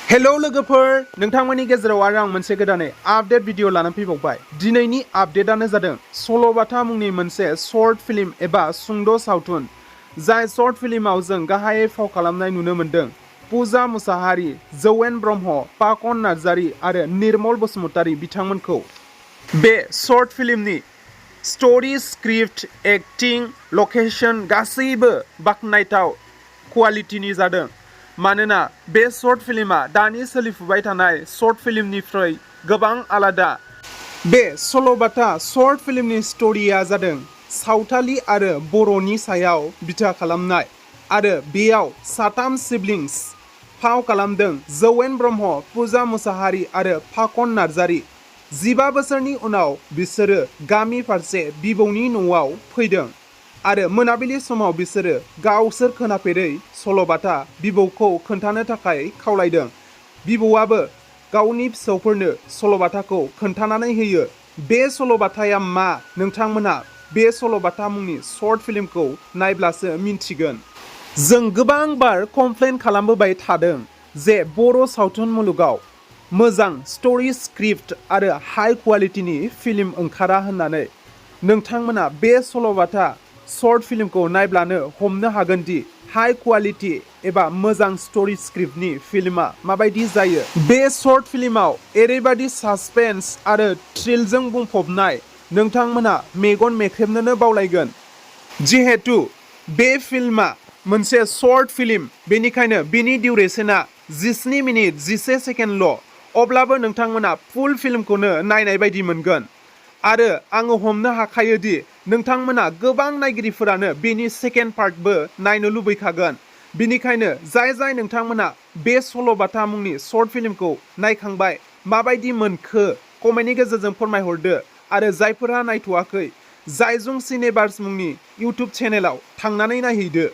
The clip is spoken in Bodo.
हेलौ लोगोफोर नोंथांमोननि गेजेराव आरो आं मोनसे गोदानै आपडेट भिडिअ लानानै फैबावबाय। दिनैनि आपडेटआनो जादों सल'बाथा मुंनि मोनसे शर्ट फिल्म एबा सुंद' सावथुन। जाय शर्ट फिल्माव जों गाहायै फाव खालामनाय नुनो मोन्दों पुजा मुसाहारि, जौयेन ब्रह्म, पाकन नार्जारि आरो निर्मल बसुमतारि बिथांमोनखौ। बे शर्ट फिल्मनि स्ट'री, स्क्रिप्ट, एक्टिं, लकेशन गासैबो बाख्नायथाव क्वालिटिनि जादों। मानोना बे शर्ट फिल्मा दानि सोलिफुबाय थानाय शर्ट फिल्मनिफ्राय गोबां आलादा। बे सल'बाथा शर्ट फिल्मनि स्ट'रीया जादों सावथाली आरो बर'नि सायाव बिथा खालामनाय आरो बेयाव साथाम सिबलिंस फाव खालामदों जौयेन ब्रह्म, पुजा मुसाहारि आरो पाकन नार्जारि। 15 बोसोरनि उनाव बिसोरो गामि फारसे बिबौनि न'आव फैदों आरो मोनाबिलि समाव बिसोरो गावसोर खोनाफेरै सल'बाथा बिबौखौ खोन्थानो थाखाय खावलायदों। बिबौआबो गावनि फिसौफोरनो सल'बाथाखौ खोन्थानानै होयो। बे सल'बाथाया मा नोंथांमोना बे सल'बाथा मुंनि शर्ट फिल्मखौ नायब्लासो मिन्थिगोन। जों गोबां बार कमप्लेन खालामबोबाय थादों जे बर' सावथुन मुलुगाव मोजां स्ट'री, स्क्रिप्ट आरो हाई क्वालिटिनि फिल्म ओंखारा होननानै। नोंथांमोना बे सल'बाथा शर्ट फिल्मखौ नायब्लानो हमनो हागोन दि हाई क्वालिटि एबा मोजां स्ट'री स्क्रिप्टनि फिल्मा माबायदि जायो। बे शर्ट फिल्माव ओरैबायदि सासपेन्स आरो थ्रिलजों बुंफबनाय नोंथांमोना मेगन मेख्रेबनोनो बावलायगोन। जिहेतु बे फिल्मा मोनसे शर्ट फिल्म बेनिखायनो बिनि डिउरेसना 17 मिनिट 11 सेकेन्डल'। अब्लाबो नोंथांमोना फुल फिल्मखौनो नायनाय बायदि मोनगोन आरो आङो हमनो हाखायो दि नोंथांमोना गोबां नायगिरिफोरानो बेनि सेकेन्ड पार्टबो नायनो लुबैखागोन। बिनिखायनो जाय नोंथांमोना बे सल'बाथा मुंनि शर्ट फिल्मखौ नायखांबाय माबायदि मोनखो कमेन्टनि गेजेरजों फोरमायहरदो आरो जायफोरा नायथ'वाखै जायजुं सिनेबार्स मुंनि इउटुब चेनेलाव थांनानै नायहैदो।